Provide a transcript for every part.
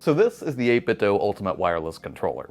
So this is the 8BitDo Ultimate Wireless Controller.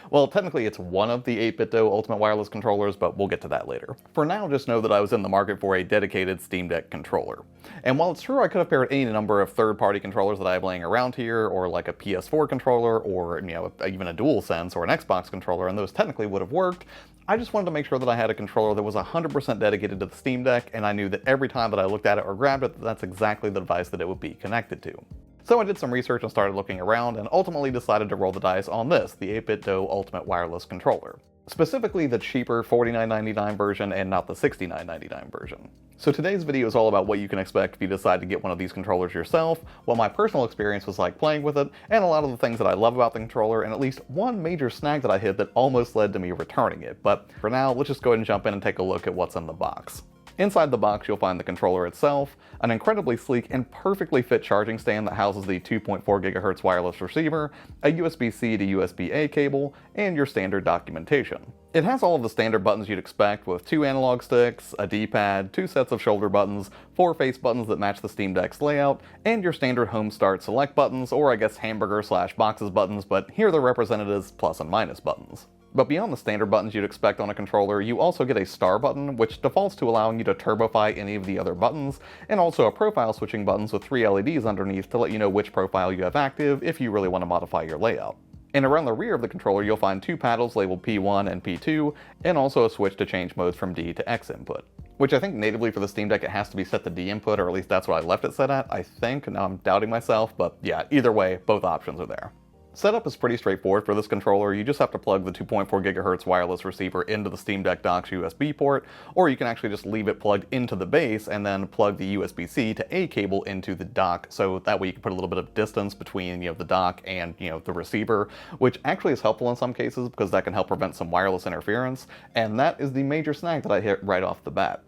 Well, technically it's one of the 8BitDo Ultimate Wireless Controllers, but we'll get to that later. For now, just know that I was in the market for a dedicated Steam Deck controller. And while it's true I could have paired any number of third-party controllers that I have laying around here, or like a PS4 controller, or even a DualSense or an Xbox controller, and those technically would have worked, I just wanted to make sure that I had a controller that was 100% dedicated to the Steam Deck, and I knew that every time that I looked at it or grabbed it, that's exactly the device that it would be connected to. So I did some research and started looking around, and ultimately decided to roll the dice on this, the 8BitDo Ultimate Wireless Controller. Specifically the cheaper $49.99 version and not the $69.99 version. So today's video is all about what you can expect if you decide to get one of these controllers yourself, what my personal experience was like playing with it, and a lot of the things that I love about the controller, and at least one major snag that I hit that almost led to me returning it. But for now, let's just go ahead and jump in and take a look at what's in the box. Inside the box, you'll find the controller itself, an incredibly sleek and perfectly fit charging stand that houses the 2.4 GHz wireless receiver, a USB-C to USB-A cable, and your standard documentation. It has all of the standard buttons you'd expect, with 2 analog sticks, a D-pad, 2 sets of shoulder buttons, 4 face buttons that match the Steam Deck's layout, and your standard home start select buttons, or I guess hamburger/boxes buttons, but here they're represented as plus and minus buttons. But beyond the standard buttons you'd expect on a controller, you also get a star button, which defaults to allowing you to turbofy any of the other buttons, and also a profile switching buttons with 3 LEDs underneath to let you know which profile you have active if you really want to modify your layout. And around the rear of the controller you'll find 2 paddles labeled P1 and P2, and also a switch to change modes from D to X input. Which I think natively for the Steam Deck it has to be set to D input, or at least that's what I left it set at, I think. Now I'm doubting myself, but yeah, either way, both options are there. Setup is pretty straightforward for this controller. You just have to plug the 2.4 GHz wireless receiver into the Steam Deck dock's USB port, or you can actually just leave it plugged into the base and then plug the USB-C to A cable into the dock, so that way you can put a little bit of distance between the dock and the receiver, which actually is helpful in some cases because that can help prevent some wireless interference, and that is the major snag that I hit right off the bat.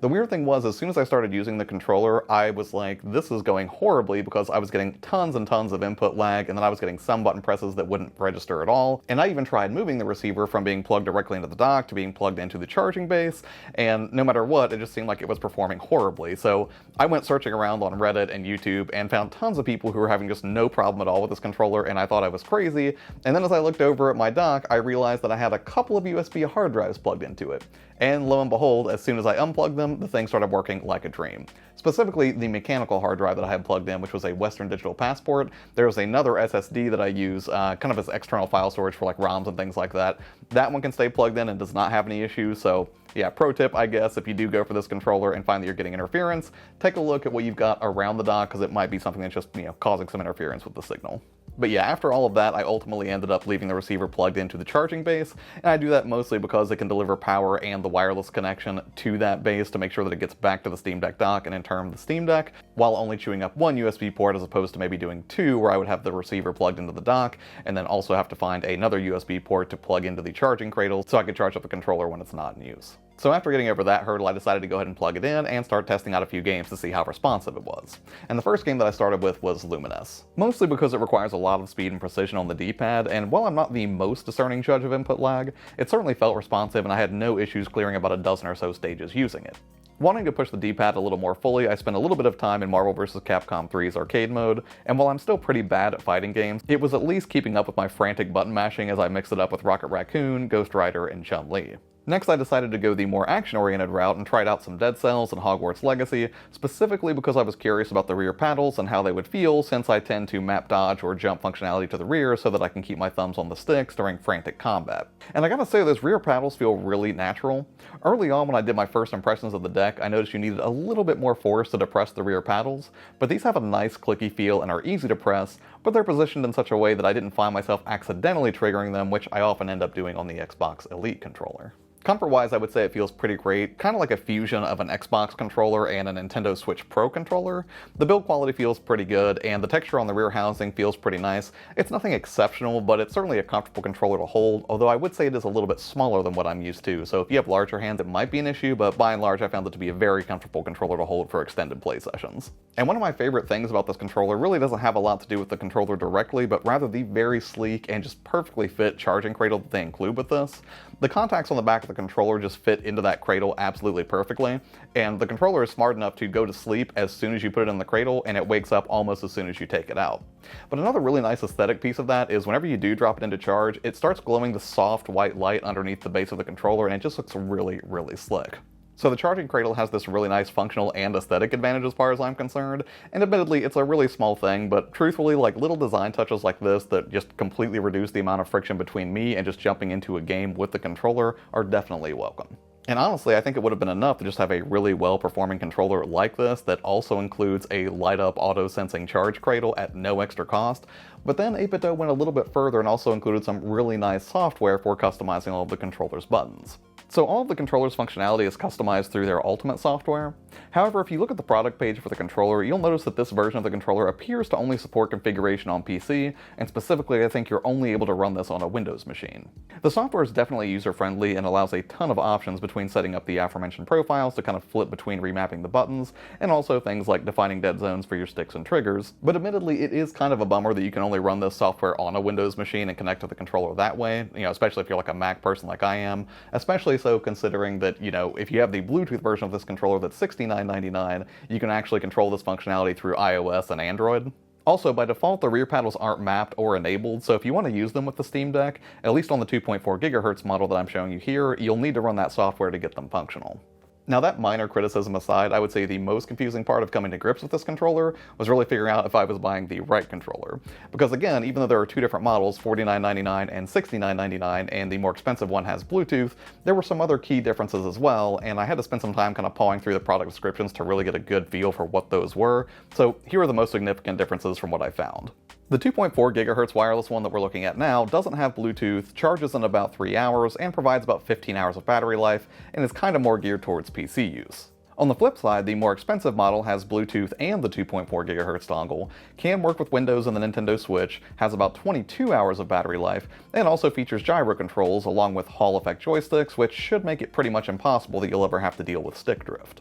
The weird thing was, as soon as I started using the controller, I was like, this is going horribly, because I was getting tons and tons of input lag, and then I was getting some button presses that wouldn't register at all, and I even tried moving the receiver from being plugged directly into the dock to being plugged into the charging base, and no matter what, it just seemed like it was performing horribly. So I went searching around on Reddit and YouTube and found tons of people who were having just no problem at all with this controller, and I thought I was crazy, and then as I looked over at my dock, I realized that I had a couple of USB hard drives plugged into it. And lo and behold, as soon as I unplugged them, the thing started working like a dream. Specifically, the mechanical hard drive that I had plugged in, which was a Western Digital Passport. There was another SSD that I use kind of as external file storage for like ROMs and things like that. That one can stay plugged in and does not have any issues, so yeah, pro tip, I guess, if you do go for this controller and find that you're getting interference, take a look at what you've got around the dock, because it might be something that's just, causing some interference with the signal. But yeah, after all of that, I ultimately ended up leaving the receiver plugged into the charging base, and I do that mostly because it can deliver power and the wireless connection to that base to make sure that it gets back to the Steam Deck dock and in turn the Steam Deck, while only chewing up 1 USB port as opposed to maybe doing 2, where I would have the receiver plugged into the dock, and then also have to find another USB port to plug into the Charging Cradle so I could charge up the controller when it's not in use. So after getting over that hurdle, I decided to go ahead and plug it in and start testing out a few games to see how responsive it was. And the first game that I started with was Lumines. Mostly because it requires a lot of speed and precision on the D-pad, and while I'm not the most discerning judge of input lag, it certainly felt responsive and I had no issues clearing about a dozen or so stages using it. Wanting to push the D-pad a little more fully, I spent a little bit of time in Marvel vs. Capcom 3's arcade mode, and while I'm still pretty bad at fighting games, it was at least keeping up with my frantic button mashing as I mixed it up with Rocket Raccoon, Ghost Rider, and Chun-Li. Next, I decided to go the more action-oriented route and tried out some Dead Cells and Hogwarts Legacy, specifically because I was curious about the rear paddles and how they would feel, since I tend to map dodge or jump functionality to the rear so that I can keep my thumbs on the sticks during frantic combat. And I gotta say, those rear paddles feel really natural. Early on when I did my first impressions of the deck, I noticed you needed a little bit more force to depress the rear paddles, but these have a nice clicky feel and are easy to press, but they're positioned in such a way that I didn't find myself accidentally triggering them, which I often end up doing on the Xbox Elite controller. Comfort-wise, I would say it feels pretty great, kind of like a fusion of an Xbox controller and a Nintendo Switch Pro controller. The build quality feels pretty good, and the texture on the rear housing feels pretty nice. It's nothing exceptional, but it's certainly a comfortable controller to hold, although I would say it is a little bit smaller than what I'm used to, so if you have larger hands it might be an issue, but by and large I found it to be a very comfortable controller to hold for extended play sessions. And one of my favorite things about this controller really doesn't have a lot to do with the controller directly, but rather the very sleek and just perfectly fit charging cradle that they include with this. The contacts on the back of the controller just fit into that cradle absolutely perfectly, and the controller is smart enough to go to sleep as soon as you put it in the cradle, and it wakes up almost as soon as you take it out. But another really nice aesthetic piece of that is whenever you do drop it into charge, it starts glowing the soft white light underneath the base of the controller, and it just looks really, really slick. So the Charging Cradle has this really nice functional and aesthetic advantage as far as I'm concerned, and admittedly it's a really small thing, but truthfully, like, little design touches like this that just completely reduce the amount of friction between me and just jumping into a game with the controller are definitely welcome. And honestly, I think it would have been enough to just have a really well-performing controller like this that also includes a light-up auto-sensing charge cradle at no extra cost, but then 8BitDo went a little bit further and also included some really nice software for customizing all of the controller's buttons. So all of the controller's functionality is customized through their Ultimate software. However, if you look at the product page for the controller, you'll notice that this version of the controller appears to only support configuration on PC, and specifically I think you're only able to run this on a Windows machine. The software is definitely user-friendly and allows a ton of options between setting up the aforementioned profiles to kind of flip between remapping the buttons, and also things like defining dead zones for your sticks and triggers, but admittedly it is kind of a bummer that you can only run this software on a Windows machine and connect to the controller that way, especially if you're like a Mac person like I am, especially so considering that, if you have the Bluetooth version of this controller that's $69.99, you can actually control this functionality through iOS and Android. Also, by default, the rear paddles aren't mapped or enabled, so if you want to use them with the Steam Deck, at least on the 2.4 GHz model that I'm showing you here, you'll need to run that software to get them functional. Now, that minor criticism aside, I would say the most confusing part of coming to grips with this controller was really figuring out if I was buying the right controller. Because again, even though there are two different models, $49.99 and $69.99, and the more expensive one has Bluetooth, there were some other key differences as well, and I had to spend some time kind of pawing through the product descriptions to really get a good feel for what those were. So here are the most significant differences from what I found. The 2.4 GHz wireless one that we're looking at now doesn't have Bluetooth, charges in about 3 hours, and provides about 15 hours of battery life, and is kind of more geared towards PC use. On the flip side, the more expensive model has Bluetooth and the 2.4 GHz dongle, can work with Windows and the Nintendo Switch, has about 22 hours of battery life, and also features gyro controls along with Hall effect joysticks, which should make it pretty much impossible that you'll ever have to deal with stick drift.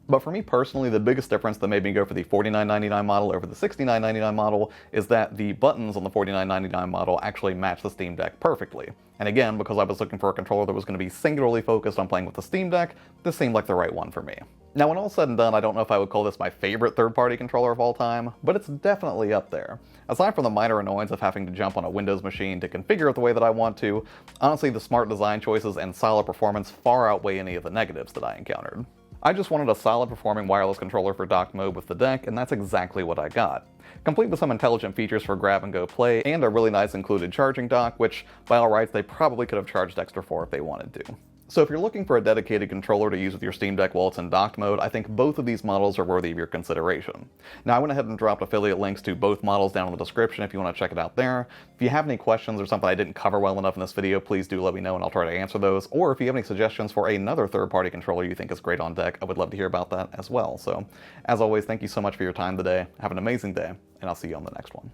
But for me personally, the biggest difference that made me go for the $49.99 model over the $69.99 model is that the buttons on the $49.99 model actually match the Steam Deck perfectly. And again, because I was looking for a controller that was going to be singularly focused on playing with the Steam Deck, this seemed like the right one for me. Now, when all said and done, I don't know if I would call this my favorite third-party controller of all time, but it's definitely up there. Aside from the minor annoyance of having to jump on a Windows machine to configure it the way that I want to, honestly, the smart design choices and solid performance far outweigh any of the negatives that I encountered. I just wanted a solid performing wireless controller for docked mode with the deck, and that's exactly what I got. Complete with some intelligent features for grab and go play, and a really nice included charging dock, which by all rights they probably could have charged extra for if they wanted to. So if you're looking for a dedicated controller to use with your Steam Deck while it's in docked mode, I think both of these models are worthy of your consideration. Now, I went ahead and dropped affiliate links to both models down in the description if you want to check it out there. If you have any questions or something I didn't cover well enough in this video, please do let me know and I'll try to answer those. Or if you have any suggestions for another third-party controller you think is great on deck, I would love to hear about that as well. So, as always, thank you so much for your time today. Have an amazing day, and I'll see you on the next one.